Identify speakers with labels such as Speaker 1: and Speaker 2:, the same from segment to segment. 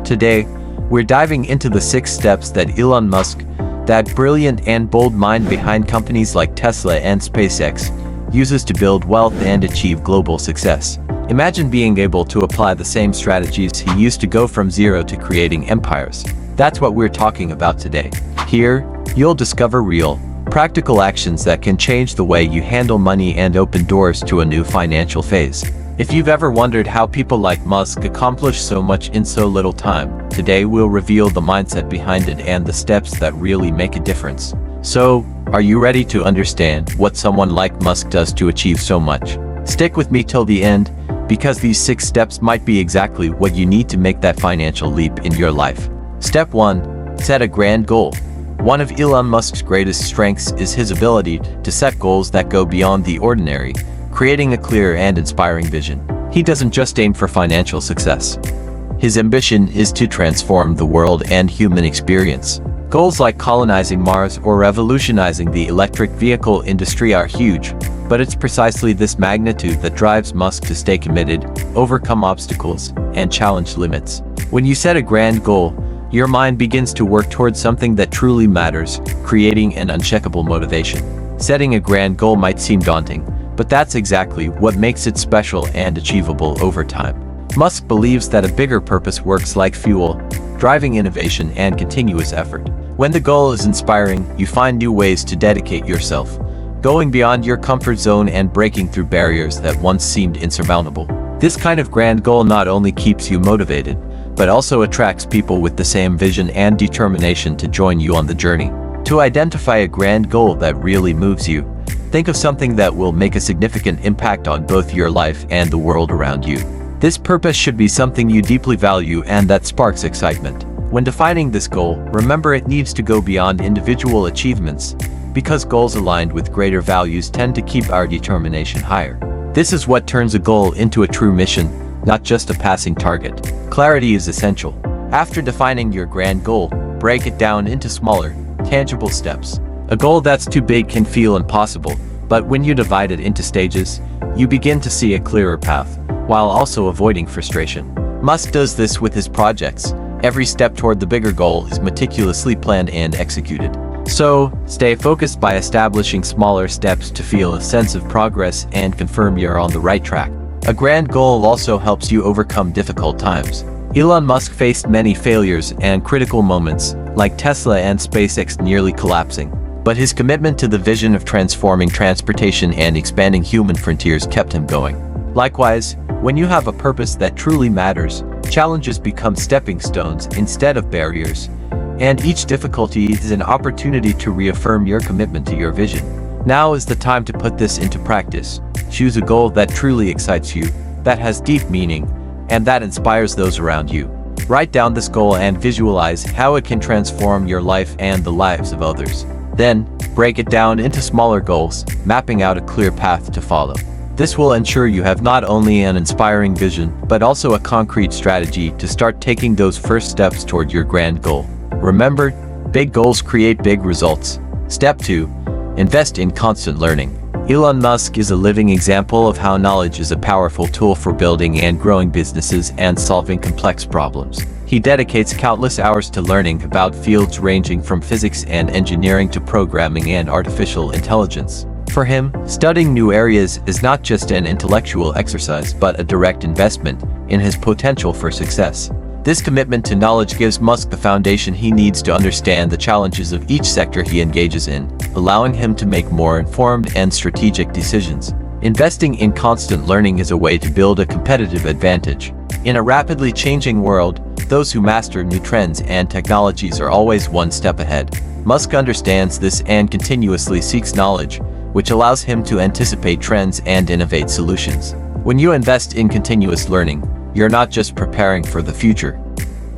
Speaker 1: Today, we're diving into the 6 steps that Elon Musk, that brilliant and bold mind behind companies like Tesla and SpaceX, uses to build wealth and achieve global success. Imagine being able to apply the same strategies he used to go from zero to creating empires. That's what we're talking about today. Here, you'll discover real, practical actions that can change the way you handle money and open doors to a new financial phase. If you've ever wondered how people like Musk accomplish so much in so little time, today we'll reveal the mindset behind it and the steps that really make a difference. So, are you ready to understand what someone like Musk does to achieve so much? Stick with me till the end, because these 6 steps might be exactly what you need to make that financial leap in your life. Step 1. Set a grand goal. One of Elon Musk's greatest strengths is his ability to set goals that go beyond the ordinary, creating a clear and inspiring vision. He doesn't just aim for financial success. His ambition is to transform the world and human experience. Goals like colonizing Mars or revolutionizing the electric vehicle industry are huge, but it's precisely this magnitude that drives Musk to stay committed, overcome obstacles, and challenge limits. When you set a grand goal, your mind begins to work towards something that truly matters, creating an uncheckable motivation. Setting a grand goal might seem daunting, but that's exactly what makes it special and achievable over time. Musk believes that a bigger purpose works like fuel, driving innovation and continuous effort. When the goal is inspiring, you find new ways to dedicate yourself, going beyond your comfort zone and breaking through barriers that once seemed insurmountable. This kind of grand goal not only keeps you motivated, but also attracts people with the same vision and determination to join you on the journey. To identify a grand goal that really moves you, think of something that will make a significant impact on both your life and the world around you. This purpose should be something you deeply value and that sparks excitement. When defining this goal, remember it needs to go beyond individual achievements, because goals aligned with greater values tend to keep our determination higher. This is what turns a goal into a true mission, not just a passing target. Clarity is essential. After defining your grand goal, break it down into smaller, tangible steps. A goal that's too big can feel impossible, but when you divide it into stages, you begin to see a clearer path, while also avoiding frustration. Musk does this with his projects. Every step toward the bigger goal is meticulously planned and executed. So, stay focused by establishing smaller steps to feel a sense of progress and confirm you're on the right track. A grand goal also helps you overcome difficult times. Elon Musk faced many failures and critical moments, like Tesla and SpaceX nearly collapsing. But his commitment to the vision of transforming transportation and expanding human frontiers kept him going. Likewise, when you have a purpose that truly matters, challenges become stepping stones instead of barriers, and each difficulty is an opportunity to reaffirm your commitment to your vision. Now is the time to put this into practice. Choose a goal that truly excites you, that has deep meaning, and that inspires those around you. Write down this goal and visualize how it can transform your life and the lives of others. Then, break it down into smaller goals, mapping out a clear path to follow. This will ensure you have not only an inspiring vision, but also a concrete strategy to start taking those first steps toward your grand goal. Remember, big goals create big results. Step 2. Invest in constant learning. Elon Musk is a living example of how knowledge is a powerful tool for building and growing businesses and solving complex problems. He dedicates countless hours to learning about fields ranging from physics and engineering to programming and artificial intelligence. For him, studying new areas is not just an intellectual exercise but a direct investment in his potential for success. This commitment to knowledge gives Musk the foundation he needs to understand the challenges of each sector he engages in, allowing him to make more informed and strategic decisions. Investing in constant learning is a way to build a competitive advantage. In a rapidly changing world, those who master new trends and technologies are always one step ahead. Musk understands this and continuously seeks knowledge, which allows him to anticipate trends and innovate solutions. When you invest in continuous learning, you're not just preparing for the future.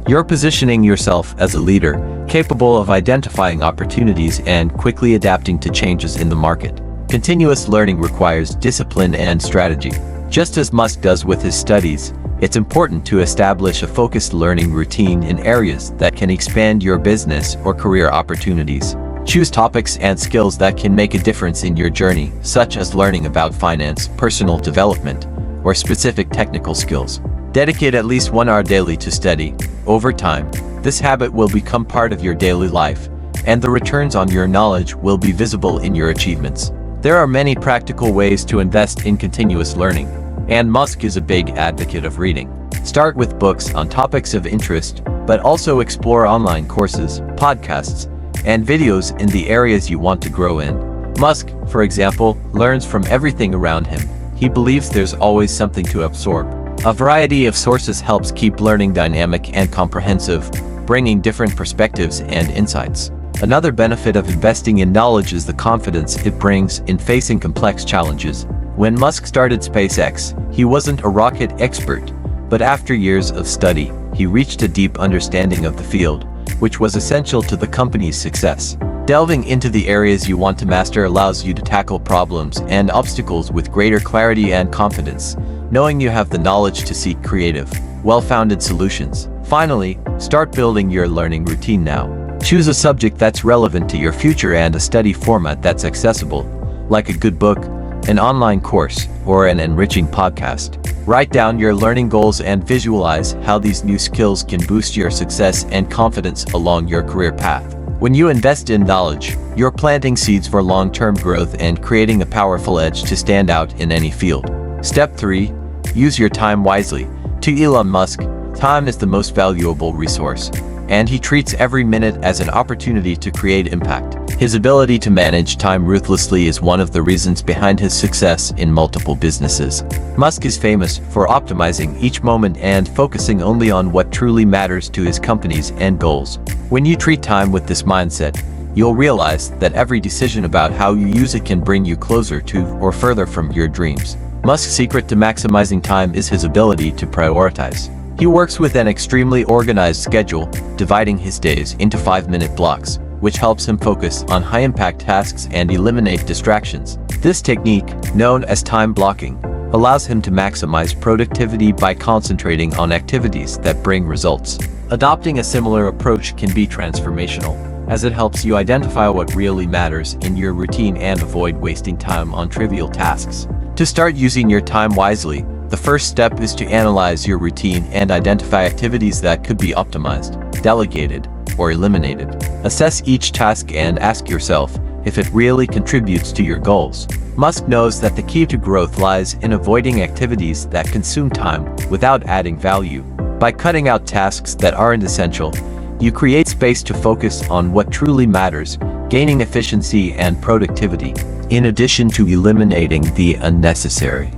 Speaker 1: You're positioning yourself as a leader, capable of identifying opportunities and quickly adapting to changes in the market. Continuous learning requires discipline and strategy. Just as Musk does with his studies, it's important to establish a focused learning routine in areas that can expand your business or career opportunities. Choose topics and skills that can make a difference in your journey, such as learning about finance, personal development, or specific technical skills. Dedicate at least 1 hour daily to study. Over time, this habit will become part of your daily life, and the returns on your knowledge will be visible in your achievements. There are many practical ways to invest in continuous learning, and Musk is a big advocate of reading. Start with books on topics of interest, but also explore online courses, podcasts, and videos in the areas you want to grow in. Musk, for example, learns from everything around him. He believes there's always something to absorb. A variety of sources helps keep learning dynamic and comprehensive, bringing different perspectives and insights. Another benefit of investing in knowledge is the confidence it brings in facing complex challenges. When Musk started SpaceX, he wasn't a rocket expert, but after years of study, he reached a deep understanding of the field, which was essential to the company's success. Delving into the areas you want to master allows you to tackle problems and obstacles with greater clarity and confidence, knowing you have the knowledge to seek creative, well-founded solutions. Finally, start building your learning routine now. Choose a subject that's relevant to your future and a study format that's accessible, like a good book, an online course, or an enriching podcast. Write down your learning goals and visualize how these new skills can boost your success and confidence along your career path. When you invest in knowledge, you're planting seeds for long-term growth and creating a powerful edge to stand out in any field. Step 3. Use your time wisely. To Elon Musk, time is the most valuable resource, and he treats every minute as an opportunity to create impact. His ability to manage time ruthlessly is one of the reasons behind his success in multiple businesses. Musk is famous for optimizing each moment and focusing only on what truly matters to his companies and goals. When you treat time with this mindset, you'll realize that every decision about how you use it can bring you closer to or further from your dreams. Musk's secret to maximizing time is his ability to prioritize. He works with an extremely organized schedule, dividing his days into 5-minute blocks, which helps him focus on high-impact tasks and eliminate distractions. This technique, known as time blocking, allows him to maximize productivity by concentrating on activities that bring results. Adopting a similar approach can be transformational, as it helps you identify what really matters in your routine and avoid wasting time on trivial tasks. To start using your time wisely, the first step is to analyze your routine and identify activities that could be optimized, delegated, or eliminated. Assess each task and ask yourself if it really contributes to your goals. Musk knows that the key to growth lies in avoiding activities that consume time without adding value. By cutting out tasks that aren't essential, you create space to focus on what truly matters, gaining efficiency and productivity. In addition to eliminating the unnecessary,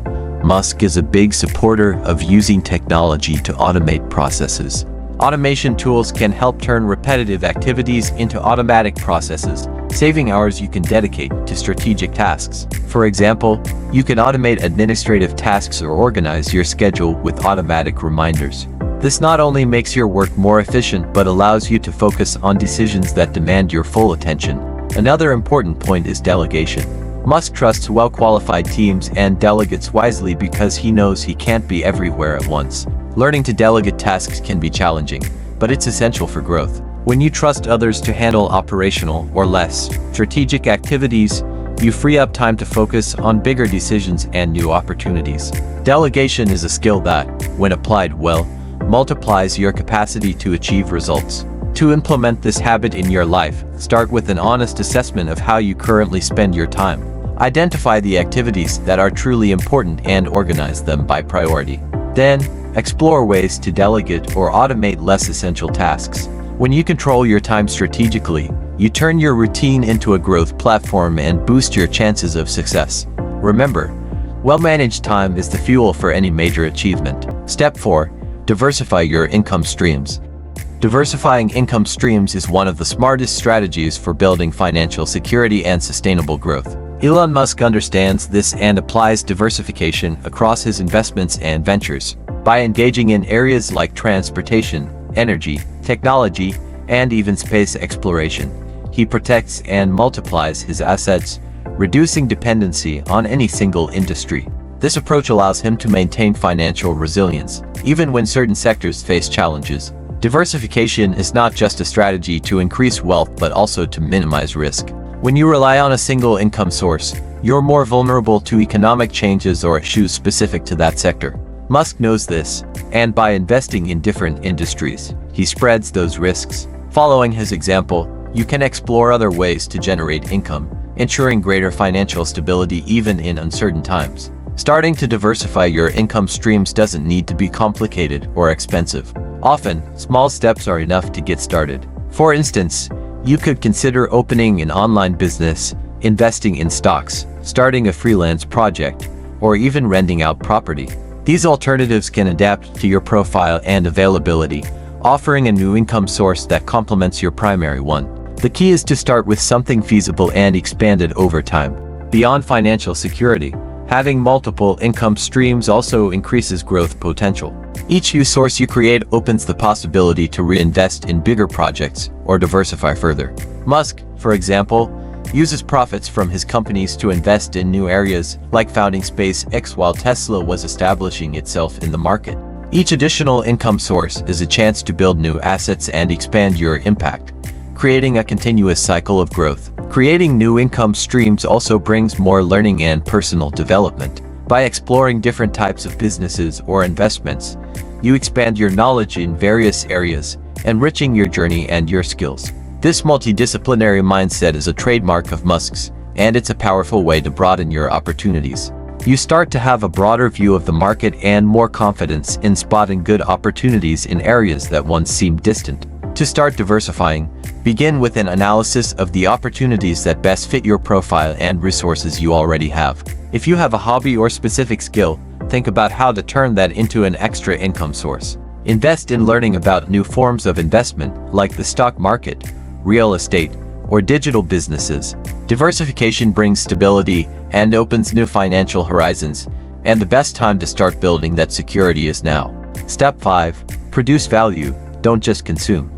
Speaker 1: Musk is a big supporter of using technology to automate processes. Automation tools can help turn repetitive activities into automatic processes, saving hours you can dedicate to strategic tasks. For example, you can automate administrative tasks or organize your schedule with automatic reminders. This not only makes your work more efficient but allows you to focus on decisions that demand your full attention. Another important point is delegation. Musk trusts well-qualified teams and delegates wisely because he knows he can't be everywhere at once. Learning to delegate tasks can be challenging, but it's essential for growth. When you trust others to handle operational or less strategic activities, you free up time to focus on bigger decisions and new opportunities. Delegation is a skill that, when applied well, multiplies your capacity to achieve results. To implement this habit in your life, start with an honest assessment of how you currently spend your time. Identify the activities that are truly important and organize them by priority. Then, explore ways to delegate or automate less essential tasks. When you control your time strategically, you turn your routine into a growth platform and boost your chances of success. Remember, well-managed time is the fuel for any major achievement. Step 4. Diversify your income streams. Diversifying income streams is one of the smartest strategies for building financial security and sustainable growth. Elon Musk understands this and applies diversification across his investments and ventures. By engaging in areas like transportation, energy, technology, and even space exploration, he protects and multiplies his assets, reducing dependency on any single industry. This approach allows him to maintain financial resilience, even when certain sectors face challenges. Diversification is not just a strategy to increase wealth but also to minimize risk. When you rely on a single income source, you're more vulnerable to economic changes or issues specific to that sector. Musk knows this, And by investing in different industries, he spreads those risks. Following his example, you can explore other ways to generate income, ensuring greater financial stability even in uncertain times. Starting to diversify your income streams doesn't need to be complicated or expensive. Often, small steps are enough to get started. For instance, you could consider opening an online business, investing in stocks, starting a freelance project, or even renting out property. These alternatives can adapt to your profile and availability, offering a new income source that complements your primary one. The key is to start with something feasible and expand it over time. Beyond financial security, having multiple income streams also increases growth potential. Each new source you create opens the possibility to reinvest in bigger projects or diversify further. Musk, for example, uses profits from his companies to invest in new areas, like founding SpaceX while Tesla was establishing itself in the market. Each additional income source is a chance to build new assets and expand your impact, creating a continuous cycle of growth. Creating new income streams also brings more learning and personal development. By exploring different types of businesses or investments, you expand your knowledge in various areas, enriching your journey and your skills. This multidisciplinary mindset is a trademark of Musk's, and it's a powerful way to broaden your opportunities. You start to have a broader view of the market and more confidence in spotting good opportunities in areas that once seemed distant. To start diversifying, begin with an analysis of the opportunities that best fit your profile and resources you already have. If you have a hobby or specific skill, think about how to turn that into an extra income source. Invest in learning about new forms of investment, like the stock market, real estate, or digital businesses. Diversification brings stability and opens new financial horizons, and the best time to start building that security is now. Step 5. Produce value, don't just consume.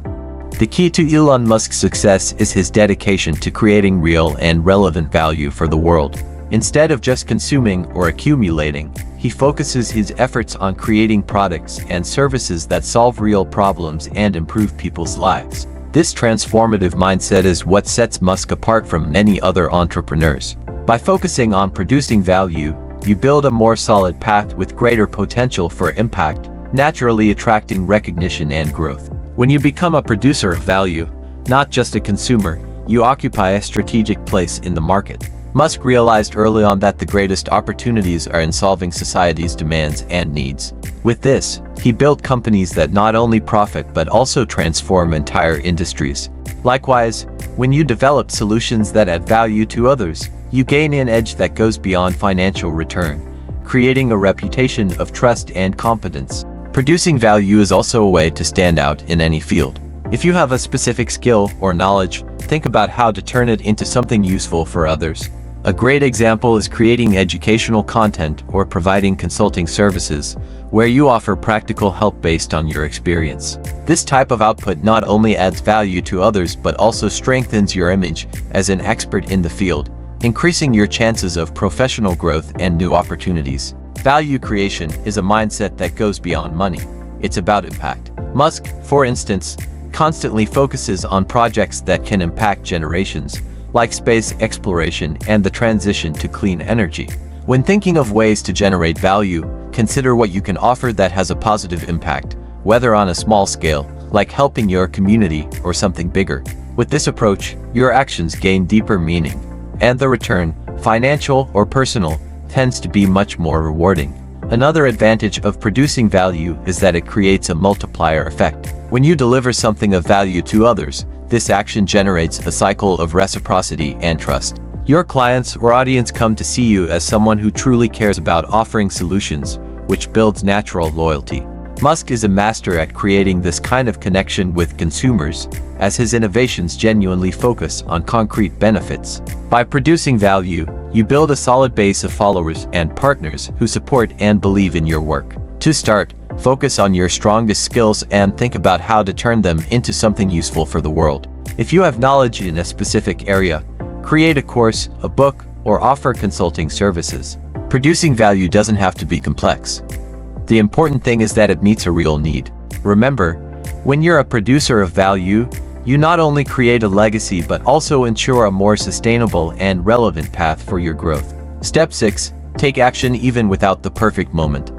Speaker 1: The key to Elon Musk's success is his dedication to creating real and relevant value for the world. Instead of just consuming or accumulating, he focuses his efforts on creating products and services that solve real problems and improve people's lives. This transformative mindset is what sets Musk apart from many other entrepreneurs. By focusing on producing value, you build a more solid path with greater potential for impact, naturally attracting recognition and growth. When you become a producer of value, not just a consumer, you occupy a strategic place in the market. Musk realized early on that the greatest opportunities are in solving society's demands and needs. With this, he built companies that not only profit but also transform entire industries. Likewise, when you develop solutions that add value to others, you gain an edge that goes beyond financial return, creating a reputation of trust and competence. Producing value is also a way to stand out in any field. If you have a specific skill or knowledge, think about how to turn it into something useful for others. A great example is creating educational content or providing consulting services, where you offer practical help based on your experience. This type of output not only adds value to others but also strengthens your image as an expert in the field, increasing your chances of professional growth and new opportunities. Value creation is a mindset that goes beyond money. It's about impact. Musk, for instance, constantly focuses on projects that can impact generations, like space exploration and the transition to clean energy. When thinking of ways to generate value, consider what you can offer that has a positive impact, whether on a small scale, like helping your community, or something bigger. With this approach, your actions gain deeper meaning, and the return, financial or personal, tends to be much more rewarding. Another advantage of producing value is that it creates a multiplier effect. When you deliver something of value to others, this action generates a cycle of reciprocity and trust. Your clients or audience come to see you as someone who truly cares about offering solutions, which builds natural loyalty. Musk is a master at creating this kind of connection with consumers, as his innovations genuinely focus on concrete benefits. By producing value, you build a solid base of followers and partners who support and believe in your work. To start, focus on your strongest skills and think about how to turn them into something useful for the world. If you have knowledge in a specific area, create a course, a book, or offer consulting services. Producing value doesn't have to be complex. The important thing is that it meets a real need. Remember, when you're a producer of value, you not only create a legacy but also ensure a more sustainable and relevant path for your growth. Step 6. Take action even without the perfect moment.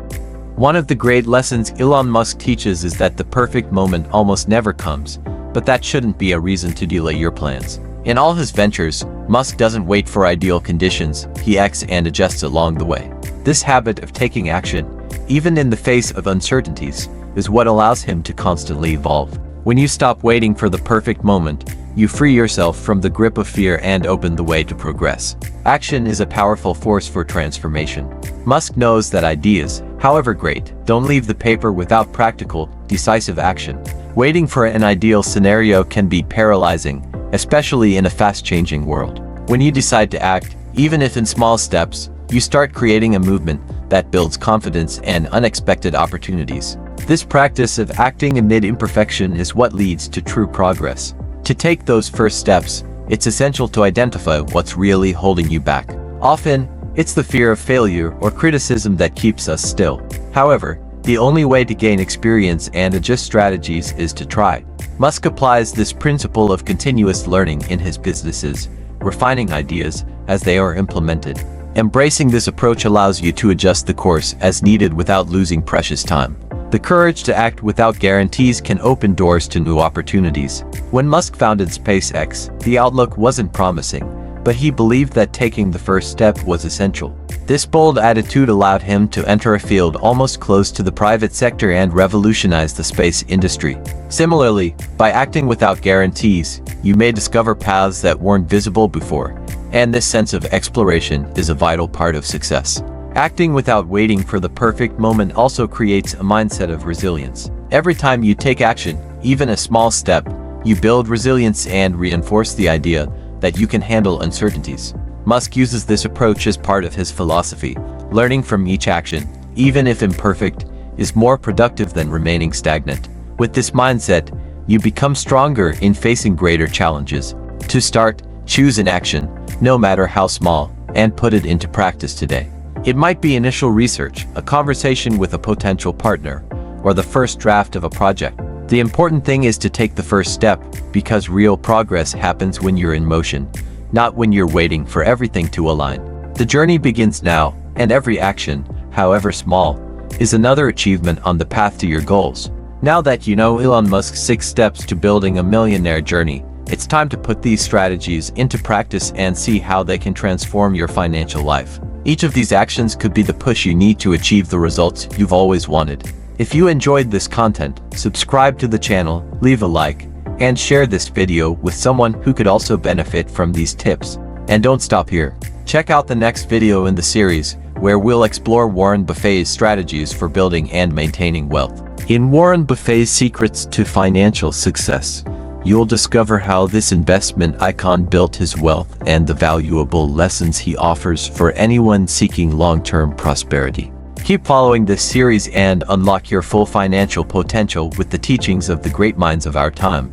Speaker 1: One of the great lessons Elon Musk teaches is that the perfect moment almost never comes, but that shouldn't be a reason to delay your plans. In all his ventures, Musk doesn't wait for ideal conditions, he acts and adjusts along the way. This habit of taking action, even in the face of uncertainties, is what allows him to constantly evolve. When you stop waiting for the perfect moment, you free yourself from the grip of fear and open the way to progress. Action is a powerful force for transformation. Musk knows that ideas, however great, don't leave the paper without practical, decisive action. Waiting for an ideal scenario can be paralyzing, especially in a fast-changing world. When you decide to act, even if in small steps, you start creating a movement that builds confidence and unexpected opportunities. This practice of acting amid imperfection is what leads to true progress. To take those first steps, it's essential to identify what's really holding you back. Often, it's the fear of failure or criticism that keeps us still. However, the only way to gain experience and adjust strategies is to try. Musk applies this principle of continuous learning in his businesses, refining ideas as they are implemented. Embracing this approach allows you to adjust the course as needed without losing precious time. The courage to act without guarantees can open doors to new opportunities. When Musk founded SpaceX, the outlook wasn't promising, but he believed that taking the first step was essential. This bold attitude allowed him to enter a field almost close to the private sector and revolutionize the space industry. Similarly, by acting without guarantees, you may discover paths that weren't visible before, and this sense of exploration is a vital part of success. Acting without waiting for the perfect moment also creates a mindset of resilience. Every time you take action, even a small step, you build resilience and reinforce the idea that you can handle uncertainties. Musk uses this approach as part of his philosophy. Learning from each action, even if imperfect, is more productive than remaining stagnant. With this mindset, you become stronger in facing greater challenges. To start, choose an action, no matter how small, and put it into practice today. It might be initial research, a conversation with a potential partner, or the first draft of a project. The important thing is to take the first step, because real progress happens when you're in motion, not when you're waiting for everything to align. The journey begins now, and every action, however small, is another achievement on the path to your goals. Now that you know Elon Musk's 6 steps to building a millionaire journey, it's time to put these strategies into practice and see how they can transform your financial life. Each of these actions could be the push you need to achieve the results you've always wanted. If you enjoyed this content, subscribe to the channel, leave a like, and share this video with someone who could also benefit from these tips. And don't stop here. Check out the next video in the series, where we'll explore Warren Buffett's strategies for building and maintaining wealth. In Warren Buffett's Secrets to Financial Success, you'll discover how this investment icon built his wealth and the valuable lessons he offers for anyone seeking long-term prosperity. Keep following this series and unlock your full financial potential with the teachings of the great minds of our time.